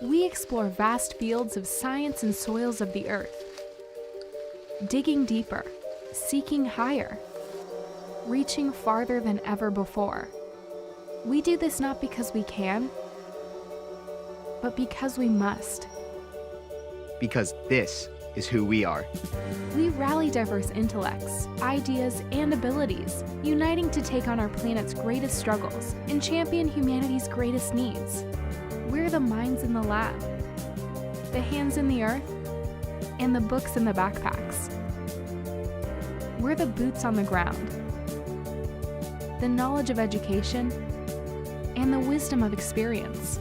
we explore vast fields of science and soils of the earth, digging deeper, seeking higher, reaching farther than ever before. We do this not because we can, but because we must. Because this is who we are. We rally diverse intellects, ideas, and abilities, uniting to take on our planet's greatest struggles and champion humanity's greatest needs. We're the minds in the lab, the hands in the earth, and the books in the backpacks. We're the boots on the ground, the knowledge of education, and the wisdom of experience.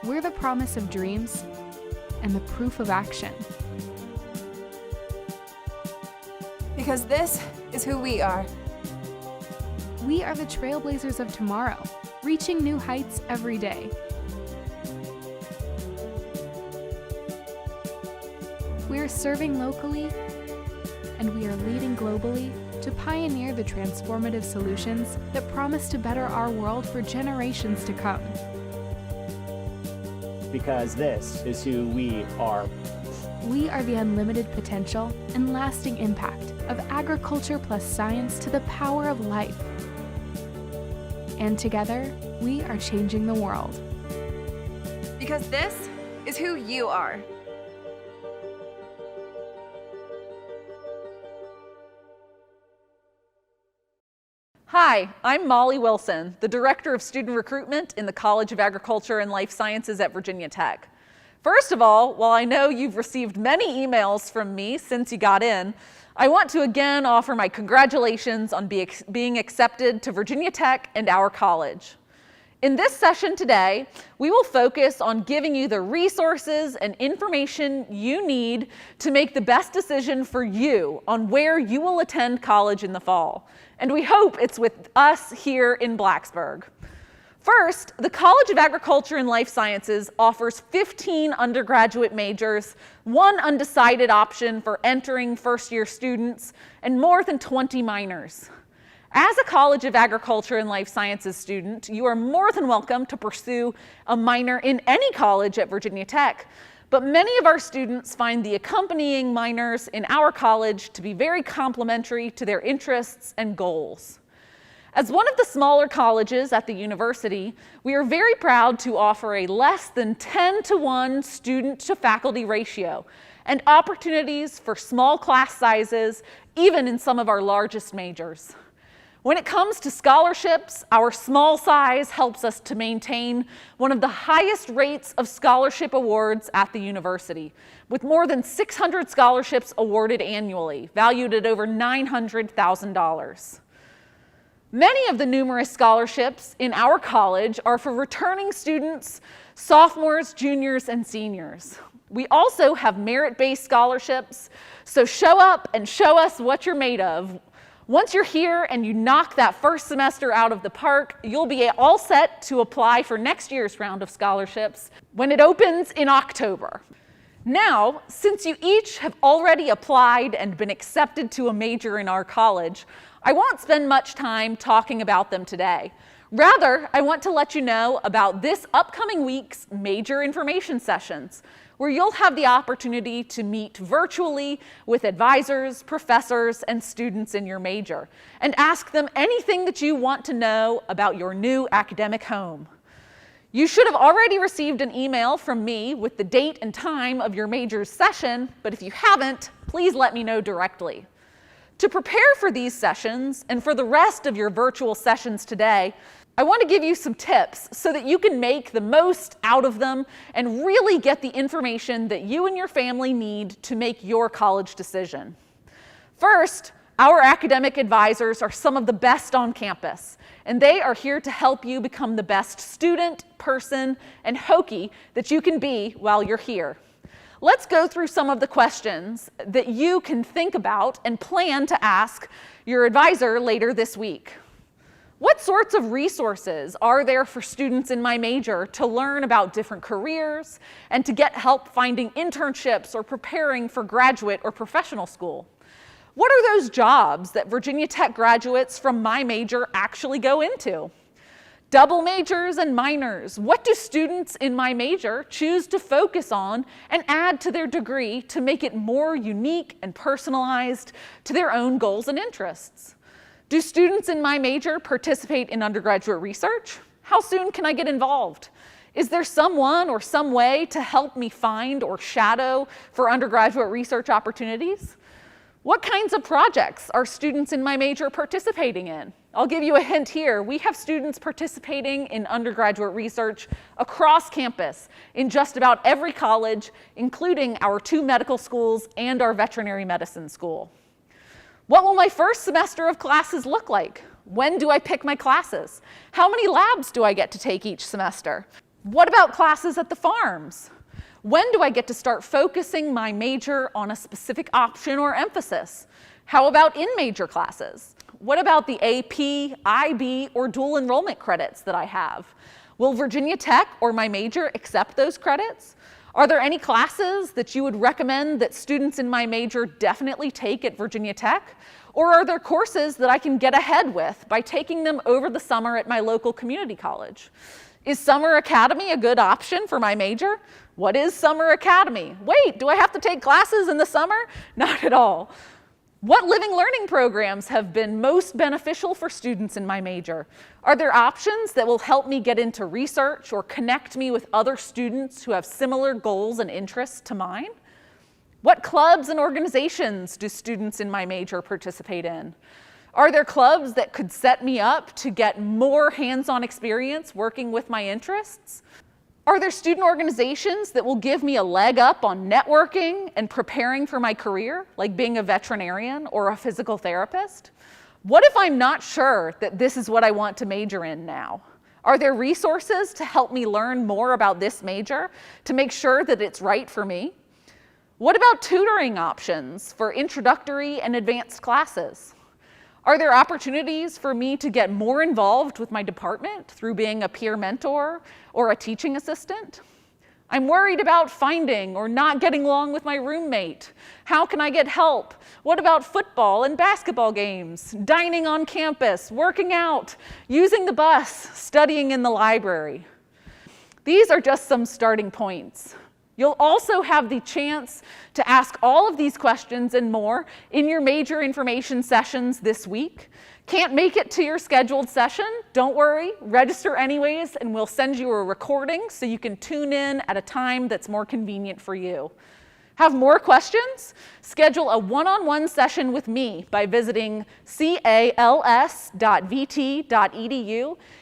We're the promise of dreams and the proof of action. Because this is who we are. We are the trailblazers of tomorrow, reaching new heights every day. We're serving locally, and we are leading globally to pioneer the transformative solutions that promise to better our world for generations to come. Because this is who we are. We are the unlimited potential and lasting impact of agriculture plus science to the power of life. And together, we are changing the world. Because this is who you are. Hi, I'm Molly Wilson, the Director of Student Recruitment in the College of Agriculture and Life Sciences at Virginia Tech. First of all, while I know you've received many emails from me since you got in, I want to again offer my congratulations on being accepted to Virginia Tech and our college. In this session today, we will focus on giving you the resources and information you need to make the best decision for you on where you will attend college in the fall. And we hope it's with us here in Blacksburg. First, the College of Agriculture and Life Sciences offers 15 undergraduate majors, 1 undecided option for entering first-year students, and more than 20 minors. As a College of Agriculture and Life Sciences student, you are more than welcome to pursue a minor in any college at Virginia Tech, but many of our students find the accompanying minors in our college to be very complementary to their interests and goals. As one of the smaller colleges at the university, we are very proud to offer a less than 10-to-1 student-to-faculty ratio and opportunities for small class sizes, even in some of our largest majors. When it comes to scholarships, our small size helps us to maintain one of the highest rates of scholarship awards at the university, with more than 600 scholarships awarded annually, valued at over $900,000. Many of the numerous scholarships in our college are for returning students, sophomores, juniors, and seniors. We also have merit-based scholarships, so show up and show us what you're made of. Once you're here and you knock that first semester out of the park, you'll be all set to apply for next year's round of scholarships when it opens in October. Now, since you each have already applied and been accepted to a major in our college, I won't spend much time talking about them today. Rather, I want to let you know about this upcoming week's major information sessions, where you'll have the opportunity to meet virtually with advisors, professors, and students in your major, and ask them anything that you want to know about your new academic home. You should have already received an email from me with the date and time of your major's session, but if you haven't, please let me know directly. To prepare for these sessions and for the rest of your virtual sessions today, I want to give you some tips so that you can make the most out of them and really get the information that you and your family need to make your college decision. First, our academic advisors are some of the best on campus, and they are here to help you become the best student, person, and Hokie that you can be while you're here. Let's go through some of the questions that you can think about and plan to ask your advisor later this week. What sorts of resources are there for students in my major to learn about different careers and to get help finding internships or preparing for graduate or professional school? What are those jobs that Virginia Tech graduates from my major actually go into? Double majors and minors. What do students in my major choose to focus on and add to their degree to make it more unique and personalized to their own goals and interests? Do students in my major participate in undergraduate research? How soon can I get involved? Is there someone or some way to help me find or shadow for undergraduate research opportunities? What kinds of projects are students in my major participating in? I'll give you a hint here. We have students participating in undergraduate research across campus in just about every college, including our 2 medical schools and our veterinary medicine school. What will my first semester of classes look like? When do I pick my classes? How many labs do I get to take each semester? What about classes at the farms? When do I get to start focusing my major on a specific option or emphasis? How about in-major classes? What about the AP, IB, or dual enrollment credits that I have? Will Virginia Tech or my major accept those credits? Are there any classes that you would recommend that students in my major definitely take at Virginia Tech? Or are there courses that I can get ahead with by taking them over the summer at my local community college? Is Summer Academy a good option for my major? What is Summer Academy? Wait, do I have to take classes in the summer? Not at all. What living learning programs have been most beneficial for students in my major? Are there options that will help me get into research or connect me with other students who have similar goals and interests to mine? What clubs and organizations do students in my major participate in? Are there clubs that could set me up to get more hands-on experience working with my interests? Are there student organizations that will give me a leg up on networking and preparing for my career, like being a veterinarian or a physical therapist? What if I'm not sure that this is what I want to major in now? Are there resources to help me learn more about this major to make sure that it's right for me? What about tutoring options for introductory and advanced classes? Are there opportunities for me to get more involved with my department through being a peer mentor or a teaching assistant? I'm worried about finding or not getting along with my roommate. How can I get help? What about football and basketball games, dining on campus, working out, using the bus, studying in the library? These are just some starting points. You'll also have the chance to ask all of these questions and more in your major information sessions this week. Can't make it to your scheduled session? Don't worry, register anyways, and we'll send you a recording so you can tune in at a time that's more convenient for you. Have more questions? Schedule a one-on-one session with me by visiting cals.vt.edu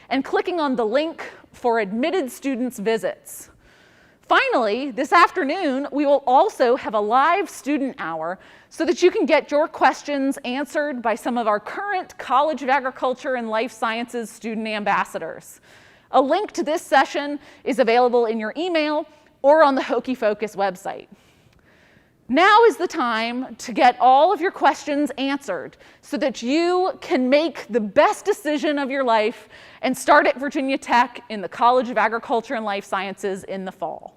and clicking on the link for admitted students visits. Finally, this afternoon, we will also have a live student hour so that you can get your questions answered by some of our current College of Agriculture and Life Sciences student ambassadors. A link to this session is available in your email or on the Hokie Focus website. Now is the time to get all of your questions answered so that you can make the best decision of your life and start at Virginia Tech in the College of Agriculture and Life Sciences in the fall.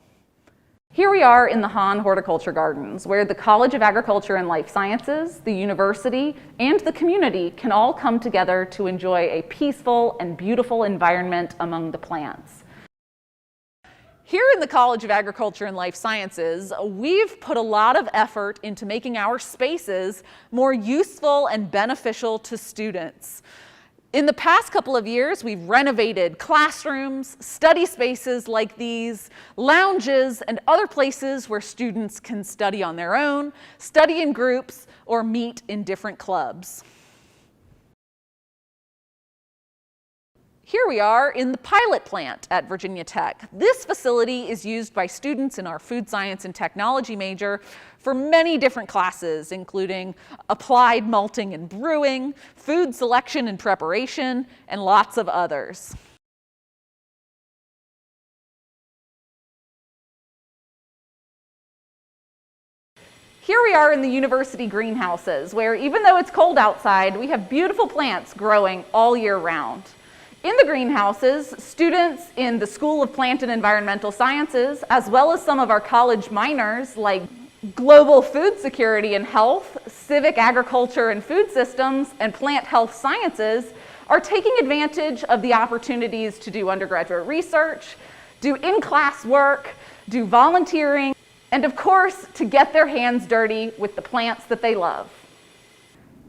Here we are in the Hahn Horticulture Gardens, where the College of Agriculture and Life Sciences, the university, and the community can all come together to enjoy a peaceful and beautiful environment among the plants. Here in the College of Agriculture and Life Sciences, we've put a lot of effort into making our spaces more useful and beneficial to students. In the past couple of years, we've renovated classrooms, study spaces like these, lounges, and other places where students can study on their own, study in groups, or meet in different clubs. Here we are in the pilot plant at Virginia Tech. This facility is used by students in our food science and technology major for many different classes, including applied malting and brewing, food selection and preparation, and lots of others. Here we are in the university greenhouses, where even though it's cold outside, we have beautiful plants growing all year round. In the greenhouses, students in the School of Plant and Environmental Sciences, as well as some of our college minors like Global Food Security and Health, civic agriculture and food systems, and plant health sciences are taking advantage of the opportunities to do undergraduate research, do in-class work, do volunteering, and of course, to get their hands dirty with the plants that they love.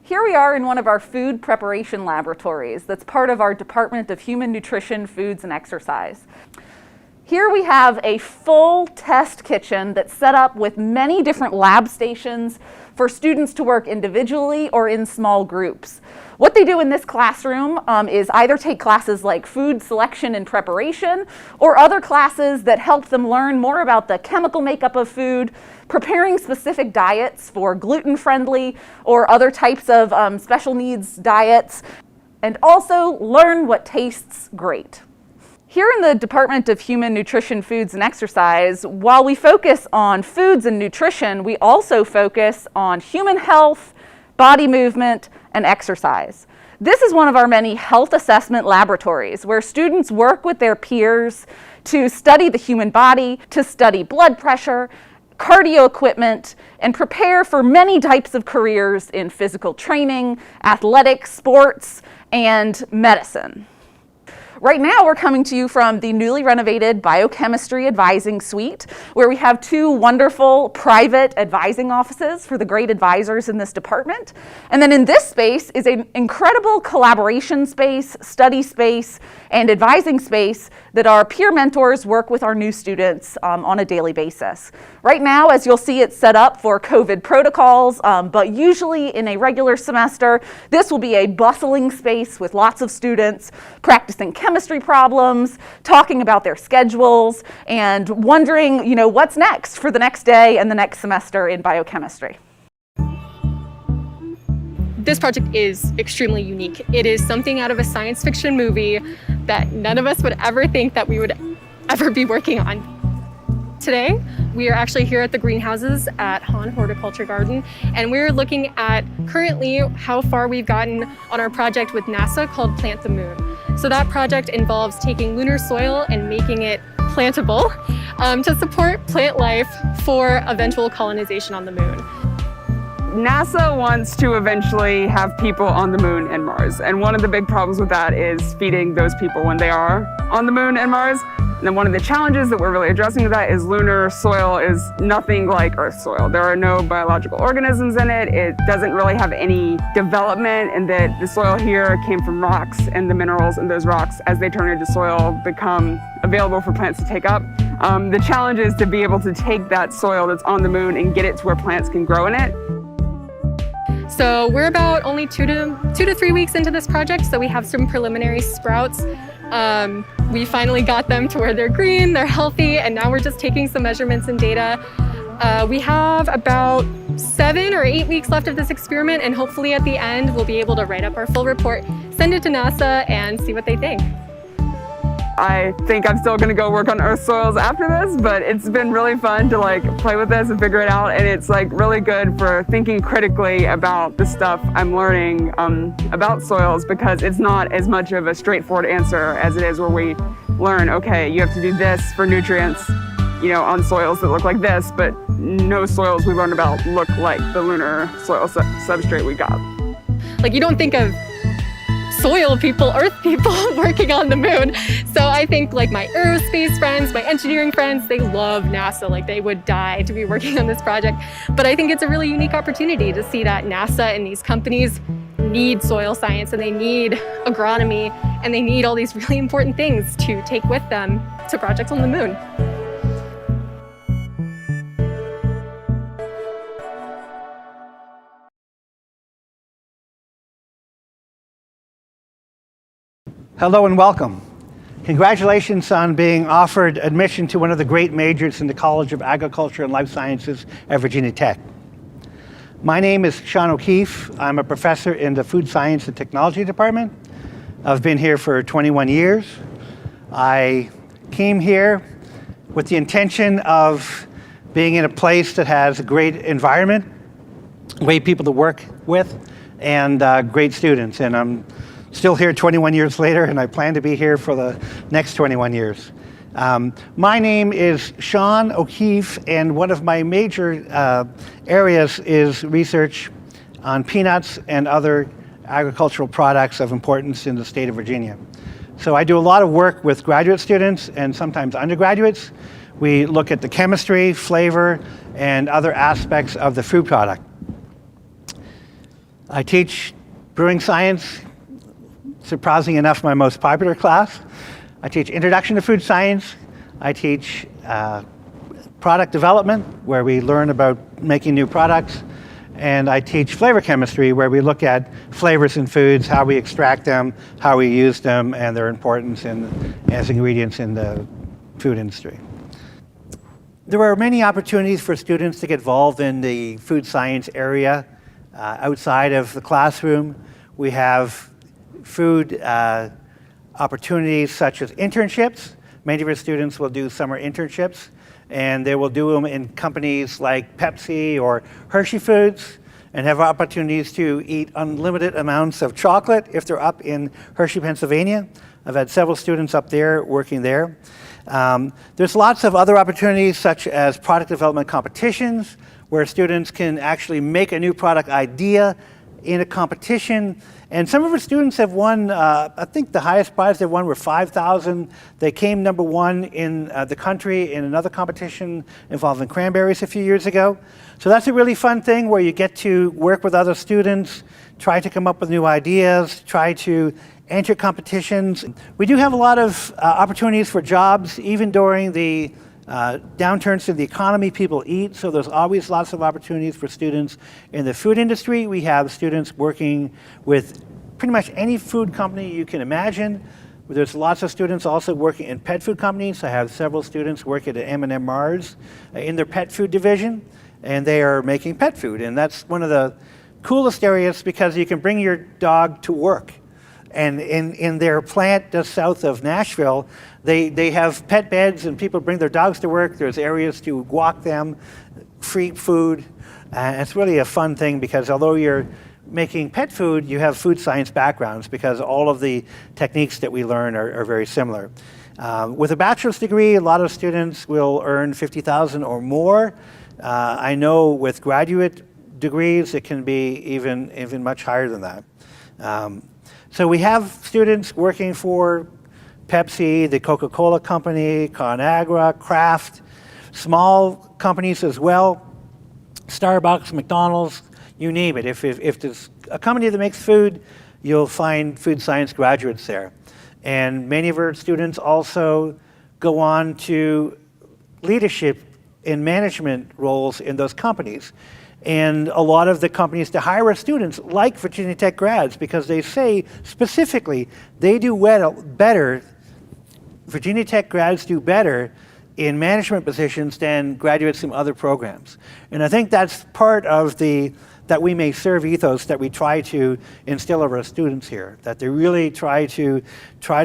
Here we are in one of our food preparation laboratories that's part of our Department of Human Nutrition, Foods, and Exercise. Here we have a full test kitchen that's set up with many different lab stations for students to work individually or in small groups. What they do in this classroom is either take classes like food selection and preparation, or other classes that help them learn more about the chemical makeup of food, preparing specific diets for gluten-friendly or other types of special needs diets, and also learn what tastes great. Here in the Department of Human Nutrition, Foods, and Exercise, while we focus on foods and nutrition, we also focus on human health, body movement, and exercise. This is one of our many health assessment laboratories where students work with their peers to study the human body, to study blood pressure, cardio equipment, and prepare for many types of careers in physical training, athletics, sports, and medicine. Right now, we're coming to you from the newly renovated Biochemistry Advising Suite, where we have 2 wonderful private advising offices for the great advisors in this department. And then in this space is an incredible collaboration space, study space, and advising space that our peer mentors work with our new students on a daily basis. Right now, as you'll see, it's set up for COVID protocols, but usually in a regular semester, this will be a bustling space with lots of students practicing chemistry problems, talking about their schedules, and wondering, what's next for the next day and the next semester in biochemistry. This project is extremely unique. It is something out of a science fiction movie that none of us would ever think that we would ever be working on. Today, we are actually here at the greenhouses at Hahn Horticulture Garden, and we're looking at currently how far we've gotten on our project with NASA called Plant the Moon. So that project involves taking lunar soil and making it plantable to support plant life for eventual colonization on the moon. NASA wants to eventually have people on the moon and Mars, and one of the big problems with that is feeding those people when they are on the moon and Mars. And then one of the challenges that we're really addressing with that is lunar soil is nothing like Earth soil. There are no biological organisms in it. It doesn't really have any development, and that the soil here came from rocks, and the minerals in those rocks, as they turn into soil, become available for plants to take up. The challenge is to be able to take that soil that's on the moon and get it to where plants can grow in it. So we're about only 2 to 3 weeks into this project, so we have some preliminary sprouts. We finally got them to where they're green, they're healthy, and now we're just taking some measurements and data. We have about 7 or 8 weeks left of this experiment, and hopefully at the end we'll be able to write up our full report, send it to NASA, and see what they think. I think I'm still going to go work on Earth soils after this, but it's been really fun to play with this and figure it out, and it's really good for thinking critically about the stuff I'm learning about soils, because it's not as much of a straightforward answer as it is where we learn, okay, you have to do this for nutrients, on soils that look like this, but no soils we learned about look like the lunar soil substrate we got. You don't think of soil people, earth people working on the moon. So I think my aerospace friends, my engineering friends, they love NASA. They would die to be working on this project. But I think it's a really unique opportunity to see that NASA and these companies need soil science, and they need agronomy, and they need all these really important things to take with them to projects on the moon. Hello and welcome. Congratulations on being offered admission to one of the great majors in the College of Agriculture and Life Sciences at Virginia Tech. My name is Sean O'Keefe. I'm a professor in the Food Science and Technology Department. I've been here for 21 years. I came here with the intention of being in a place that has a great environment, great people to work with, and great students. And I'm still here 21 years later, and I plan to be here for the next 21 years. My name is Sean O'Keefe, and one of my major areas is research on peanuts and other agricultural products of importance in the state of Virginia. So I do a lot of work with graduate students and sometimes undergraduates. We look at the chemistry, flavor, and other aspects of the food product. I teach brewing science, surprisingly enough, my most popular class. I teach Introduction to Food Science. I teach product development, where we learn about making new products. And I teach flavor chemistry, where we look at flavors in foods, how we extract them, how we use them, and their importance as ingredients in the food industry. There are many opportunities for students to get involved in the food science area outside of the classroom. We have food opportunities such as internships. Many of our students will do summer internships, and they will do them in companies like Pepsi or Hershey Foods, and have opportunities to eat unlimited amounts of chocolate if they're up in Hershey, Pennsylvania. I've had several students up there working there. There's lots of other opportunities such as product development competitions, where students can actually make a new product idea in a competition. And some of our students have won, I think the highest prize they've won were $5,000. They came number one in the country in another competition involving cranberries a few years ago. So that's a really fun thing where you get to work with other students, try to come up with new ideas, try to enter competitions. We do have a lot of opportunities for jobs, even during the downturns in the economy. People eat, so there's always lots of opportunities for students in the food industry. We have students working with pretty much any food company you can imagine. There's lots of students also working in pet food companies. I have several students working at M&M Mars in their pet food division, and they are making pet food. And that's one of the coolest areas because you can bring your dog to work. And in their plant just south of Nashville, they have pet beds and people bring their dogs to work. There's areas to walk them, free food. It's really a fun thing because although you're making pet food, you have food science backgrounds because all of the techniques that we learn are very similar. With a bachelor's degree, a lot of students will earn $50,000 or more. I know with graduate degrees, it can be even much higher than that. So we have students working for Pepsi, the Coca-Cola Company, ConAgra, Kraft, small companies as well, Starbucks, McDonald's, you name it. If there's a company that makes food, you'll find food science graduates there. And many of our students also go on to leadership and management roles in those companies. And a lot of the companies to hire our students like Virginia Tech grads because they say specifically they do better, Virginia Tech grads do better in management positions than graduates from other programs. And I think that's part of the that we may serve ethos that we try to instill of our students here, that they really try to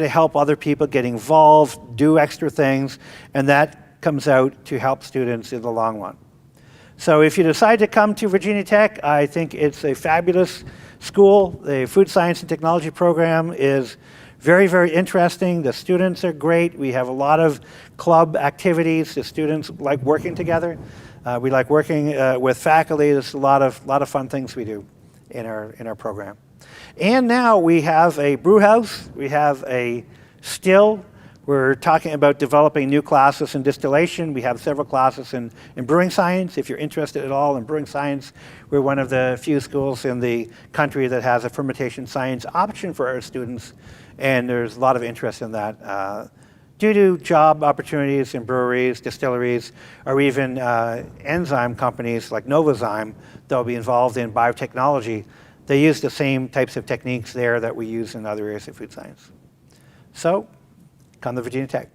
help other people get involved, do extra things, and that comes out to help students in the long run. So if you decide to come to Virginia Tech, I think it's a fabulous school. The Food Science and Technology program is very, very interesting. The students are great. We have a lot of club activities. The students like working together. We like working with faculty. There's a lot of fun things we do in our program. And now we have a brew house. We have a still. We're talking about developing new classes in distillation. We have several classes in brewing science. If you're interested at all in brewing science, we're one of the few schools in the country that has a fermentation science option for our students, and there's a lot of interest in that. Due to job opportunities in breweries, distilleries, or even enzyme companies like Novozyme that will be involved in biotechnology, they use the same types of techniques there that we use in other areas of food science. So, come to Virginia Tech.